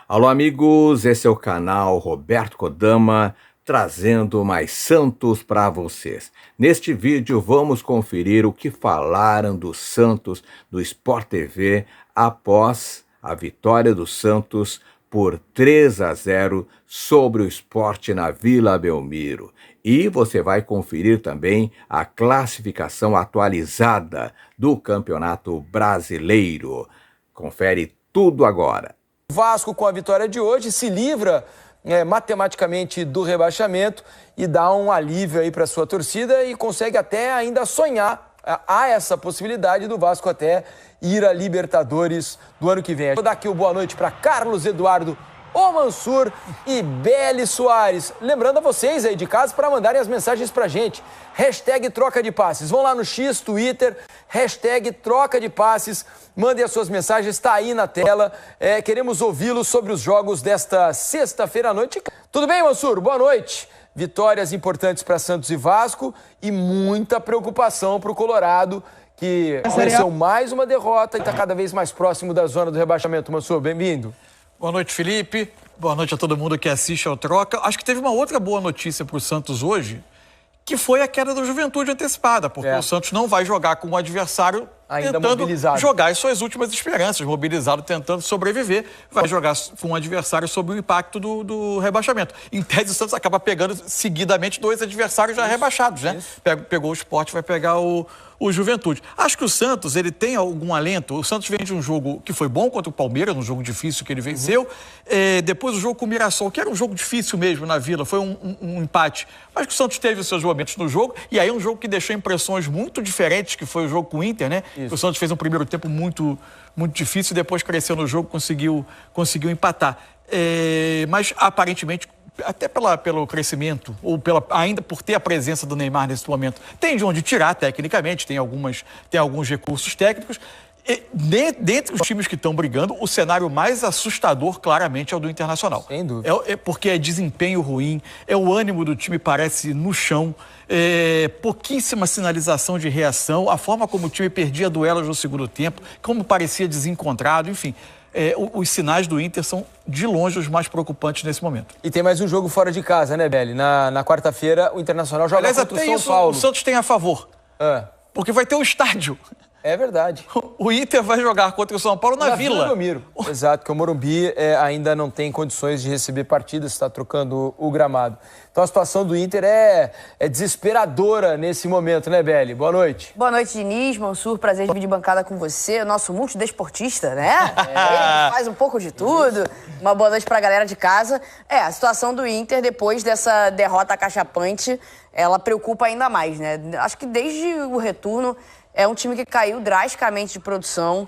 Alô, amigos, esse é o canal Roberto Kodama, trazendo mais Santos para vocês. Neste vídeo vamos conferir o que falaram do Santos do Sport TV após a vitória do Santos por 3-0 sobre o Sport na Vila Belmiro. E você vai conferir também a classificação atualizada do Campeonato Brasileiro. Confere tudo agora. O Vasco, com a vitória de hoje, se livra matematicamente do rebaixamento e dá um alívio aí para sua torcida e consegue até ainda sonhar. Há essa possibilidade do Vasco até ir à Libertadores do ano que vem. Vou dar aqui o boa noite para Carlos Eduardo O Mansur e Beli Soares. Lembrando a vocês aí de casa para mandarem as mensagens pra gente. Hashtag troca de passes. Vão lá no X, Twitter, hashtag troca de passes. Mandem as suas mensagens, está aí na tela. Queremos ouvi-los sobre os jogos desta sexta-feira à noite. Tudo bem, Mansur? Boa noite. Vitórias importantes para Santos e Vasco e muita preocupação para o Colorado, que venceu mais uma derrota e está cada vez mais próximo da zona do rebaixamento. Mansur, bem-vindo. Boa noite, Felipe. Boa noite a todo mundo que assiste ao Troca. Acho que teve uma outra boa notícia para o Santos hoje, que foi a queda da Juventude antecipada, porque o Santos não vai jogar com um adversário ainda tentando mobilizado, jogar as suas últimas esperanças, mobilizado, tentando sobreviver, vai jogar com um adversário sob o impacto do rebaixamento. Em tese, o Santos acaba pegando seguidamente dois adversários já rebaixados, né? Pegou o Sport, vai pegar o Juventude. Acho que o Santos, ele tem algum alento. O Santos vem de um jogo que foi bom contra o Palmeiras, um jogo difícil que ele venceu. Depois o jogo com o Mirassol, que era um jogo difícil mesmo na Vila, foi um empate. Mas que o Santos teve os seus momentos no jogo, e aí um jogo que deixou impressões muito diferentes, que foi o jogo com o Inter, né? O Santos fez um primeiro tempo muito difícil, e depois cresceu no jogo, conseguiu empatar. Mas aparentemente, até pelo crescimento, ou ainda por ter a presença do Neymar nesse momento, tem de onde tirar tecnicamente, tem alguns recursos técnicos. E, dentre os times que estão brigando, o cenário mais assustador, claramente, é o do Internacional. Sem dúvida. Porque é desempenho ruim, o ânimo do time parece no chão, pouquíssima sinalização de reação, a forma como o time perdia duelos no segundo tempo, como parecia desencontrado, enfim. Os sinais do Inter são, de longe, os mais preocupantes nesse momento. E tem mais um jogo fora de casa, né, Beli? Na quarta-feira, o Internacional joga contra o São Paulo. O Santos tem a favor, porque vai ter um estádio. É verdade. O Inter vai jogar contra o São Paulo na Vila Belmiro. Exato, porque o Morumbi ainda não tem condições de receber partidas, está trocando o gramado. Então a situação do Inter é desesperadora nesse momento, né, Beli? Boa noite. Boa noite, Diniz, Mansur, prazer dividir bancada com você, o nosso multidesportista, né? Ele faz um pouco de tudo. Uma boa noite pra galera de casa. A situação do Inter, depois dessa derrota acachapante, ela preocupa ainda mais, né? Acho que desde o retorno, é um time que caiu drasticamente de produção,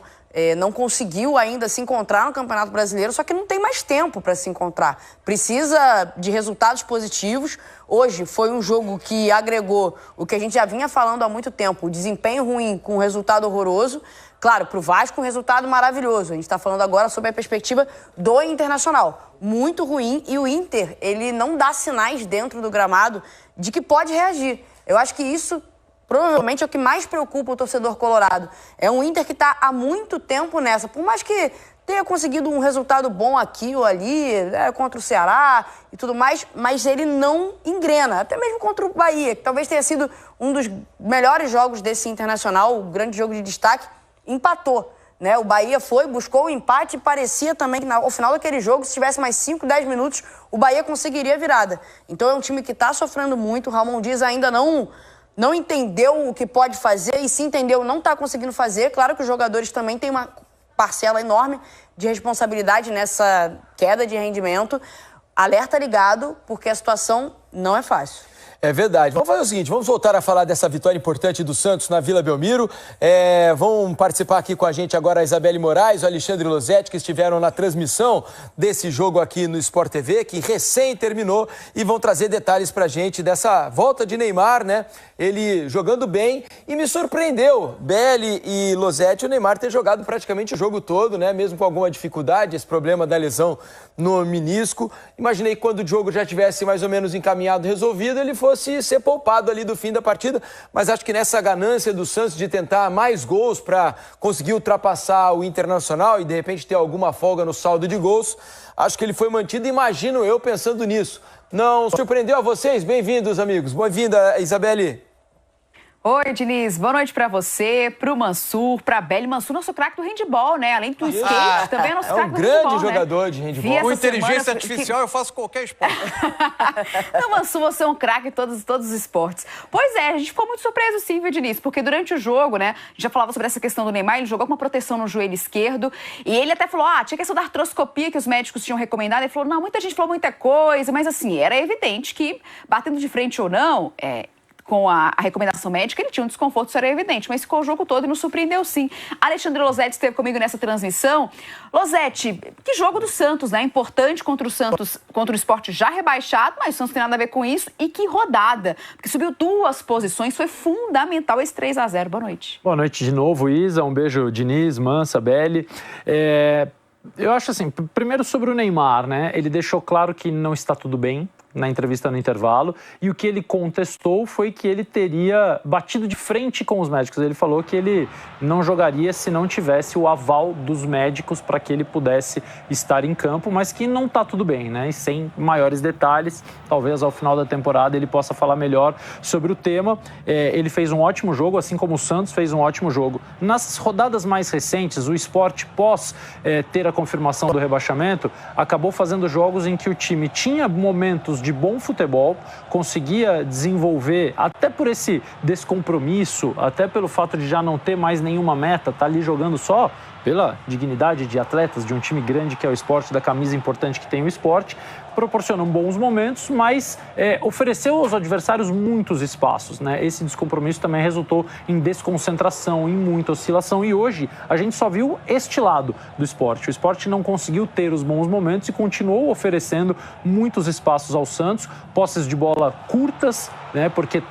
não conseguiu ainda se encontrar no Campeonato Brasileiro, só que não tem mais tempo para se encontrar. Precisa de resultados positivos. Hoje foi um jogo que agregou o que a gente já vinha falando há muito tempo, o desempenho ruim com um resultado horroroso. Claro, para o Vasco, um resultado maravilhoso. A gente está falando agora sobre a perspectiva do Internacional. Muito ruim, e o Inter, ele não dá sinais dentro do gramado de que pode reagir. Eu acho que isso provavelmente é o que mais preocupa o torcedor colorado. É um Inter que está há muito tempo nessa. Por mais que tenha conseguido um resultado bom aqui ou ali, contra o Ceará e tudo mais, mas ele não engrena. Até mesmo contra o Bahia, que talvez tenha sido um dos melhores jogos desse Internacional, o grande jogo de destaque, empatou, né? O Bahia buscou o empate e parecia também que ao final daquele jogo, se tivesse mais 5, 10 minutos, o Bahia conseguiria a virada. Então é um time que está sofrendo muito. O Ramon Dias ainda não entendeu o que pode fazer, e se entendeu, não está conseguindo fazer. Claro que os jogadores também têm uma parcela enorme de responsabilidade nessa queda de rendimento. Alerta ligado, porque a situação não é fácil. É verdade. Vamos fazer o seguinte, vamos voltar a falar dessa vitória importante do Santos na Vila Belmiro. Vão participar aqui com a gente agora a Isabelle Moraes, o Alexandre Losetti, que estiveram na transmissão desse jogo aqui no Sport TV, que recém terminou, e vão trazer detalhes pra gente dessa volta de Neymar, né? Ele jogando bem, e me surpreendeu, Beli e Losetti, o Neymar ter jogado praticamente o jogo todo, né? Mesmo com alguma dificuldade, esse problema da lesão no menisco. Imaginei que quando o jogo já tivesse mais ou menos encaminhado, resolvido, ele foi fosse ser poupado ali do fim da partida, mas acho que nessa ganância do Santos de tentar mais gols para conseguir ultrapassar o Internacional e de repente ter alguma folga no saldo de gols, acho que ele foi mantido, imagino eu, pensando nisso. Não surpreendeu a vocês? Bem-vindos, amigos. Bem-vinda, Isabelle. Oi, Diniz. Boa noite pra você, pro Mansur, pra Beli. Mansur, nosso craque do handebol, né? Além do skate, também é nosso craque do handebol, É um grande jogador de handebol. Com inteligência artificial eu faço qualquer esporte. Não, Mansur, você é um craque em todos os esportes. Pois é, a gente ficou muito surpreso sim, viu, Diniz? Porque durante o jogo, né, a gente já falava sobre essa questão do Neymar, ele jogou com uma proteção no joelho esquerdo e ele até falou, tinha questão da artroscopia que os médicos tinham recomendado. Ele falou, não, muita gente falou muita coisa, mas assim, era evidente que, batendo de frente ou não, com a recomendação médica, ele tinha um desconforto, isso era evidente, mas ficou o jogo todo e nos surpreendeu sim. Alexandre Losetti esteve comigo nessa transmissão. Losetti, que jogo do Santos, né? Importante contra o Santos, contra o Sport já rebaixado, mas o Santos tem nada a ver com isso. E que rodada, porque subiu 2 posições, foi fundamental esse 3-0. Boa noite. Boa noite de novo, Isa. Um beijo, Diniz, Mansa, Beli. Eu acho assim, primeiro sobre o Neymar, né? Ele deixou claro que não está tudo bem na entrevista no intervalo, e o que ele contestou foi que ele teria batido de frente com os médicos. Ele falou que ele não jogaria se não tivesse o aval dos médicos para que ele pudesse estar em campo, mas que não está tudo bem, né? E sem maiores detalhes, talvez ao final da temporada ele possa falar melhor sobre o tema. Ele fez um ótimo jogo, assim como o Santos fez um ótimo jogo. Nas rodadas mais recentes, o Sport, pós ter a confirmação do rebaixamento, acabou fazendo jogos em que o time tinha momentos de bom futebol, conseguia desenvolver, até por esse descompromisso, até pelo fato de já não ter mais nenhuma meta, tá ali jogando só pela dignidade de atletas de um time grande que é o Sport, da camisa importante que tem o Sport, proporcionam bons momentos, mas ofereceu aos adversários muitos espaços, né? Esse descompromisso também resultou em desconcentração, em muita oscilação, e hoje a gente só viu este lado do Sport. O Sport não conseguiu ter os bons momentos e continuou oferecendo muitos espaços ao Santos, posses de bola curtas, né? Porque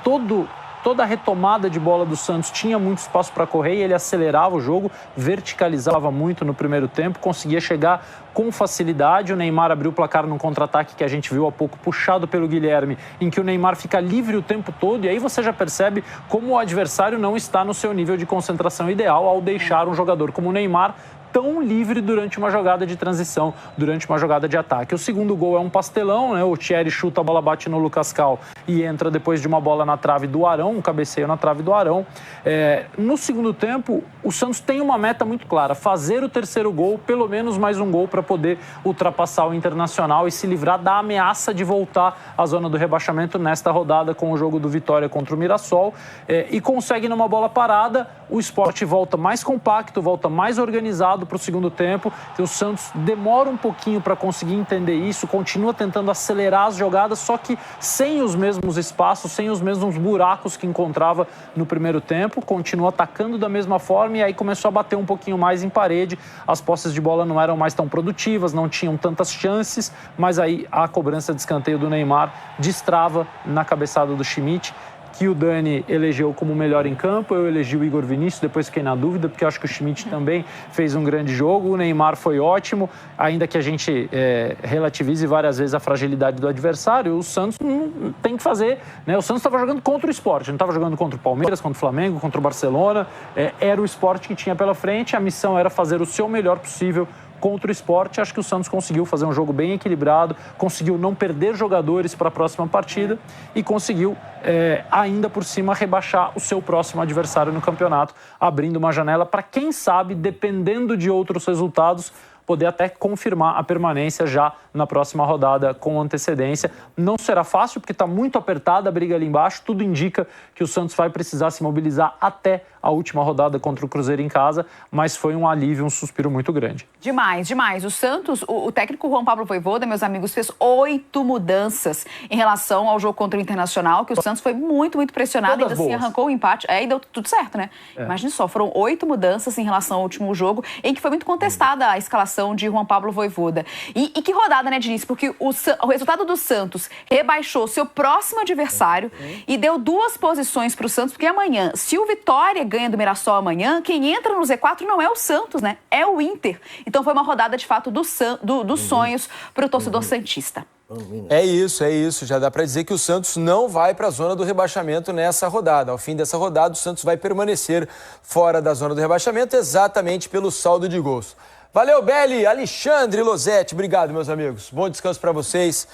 toda a retomada de bola do Santos tinha muito espaço para correr e ele acelerava o jogo, verticalizava muito no primeiro tempo, conseguia chegar com facilidade. O Neymar abriu o placar num contra-ataque que a gente viu há pouco, puxado pelo Guilherme, em que o Neymar fica livre o tempo todo, e aí você já percebe como o adversário não está no seu nível de concentração ideal ao deixar um jogador como o Neymar tão livre durante uma jogada de transição, durante uma jogada de ataque. O segundo gol é um pastelão, né? O Thierry chuta, a bola bate no Lucas Cal e entra depois de uma bola na trave do Arão, um cabeceio na trave do Arão. No segundo tempo, o Santos tem uma meta muito clara, fazer o terceiro gol, pelo menos mais um gol para poder ultrapassar o Internacional e se livrar da ameaça de voltar à zona do rebaixamento nesta rodada com o jogo do Vitória contra o Mirassol, e consegue numa bola parada. O Sport volta mais compacto, volta mais organizado para o segundo tempo. O Santos demora um pouquinho para conseguir entender isso, continua tentando acelerar as jogadas, só que sem os mesmos espaços, sem os mesmos buracos que encontrava no primeiro tempo, continua atacando da mesma forma, e aí começou a bater um pouquinho mais em parede. As posses de bola não eram mais tão produtivas, não tinham tantas chances, mas aí a cobrança de escanteio do Neymar destrava na cabeçada do Schmidt, que o Dani elegeu como melhor em campo. Eu elegi o Igor Vinícius, depois fiquei na dúvida, porque eu acho que o Schmidt também fez um grande jogo. O Neymar foi ótimo, ainda que a gente relativize várias vezes a fragilidade do adversário. O Santos não tem que fazer, né? O Santos estava jogando contra o Sport, não estava jogando contra o Palmeiras, contra o Flamengo, contra o Barcelona. Era o Sport que tinha pela frente, a missão era fazer o seu melhor possível contra o Sport. Acho que o Santos conseguiu fazer um jogo bem equilibrado, conseguiu não perder jogadores para a próxima partida e conseguiu, ainda por cima, rebaixar o seu próximo adversário no campeonato, abrindo uma janela para, quem sabe, dependendo de outros resultados, poder até confirmar a permanência já na próxima rodada com antecedência. Não será fácil, porque está muito apertada a briga ali embaixo. Tudo indica que o Santos vai precisar se mobilizar até a última rodada contra o Cruzeiro em casa, mas foi um alívio, um suspiro muito grande. Demais, demais. O Santos, o técnico Juan Pablo Vojvoda, meus amigos, fez 8 mudanças em relação ao jogo contra o Internacional, que o Santos foi muito, muito pressionado, ainda assim arrancou o empate, e deu tudo certo, né? Imagine só, foram 8 mudanças em relação ao último jogo, em que foi muito contestada a escalação de Juan Pablo Vojvoda. E que rodada, né, Diniz? Porque o resultado do Santos rebaixou seu próximo adversário e deu 2 posições para o Santos, porque amanhã, se o Vitória ganha do Mirassol amanhã, quem entra no Z4 não é o Santos, né? É o Inter. Então foi uma rodada, de fato, dos sonhos para o torcedor santista. É isso. Já dá para dizer que o Santos não vai para a zona do rebaixamento nessa rodada. Ao fim dessa rodada, o Santos vai permanecer fora da zona do rebaixamento exatamente pelo saldo de gols. Valeu, Belli, Alexandre Losetti. Obrigado, meus amigos. Bom descanso para vocês.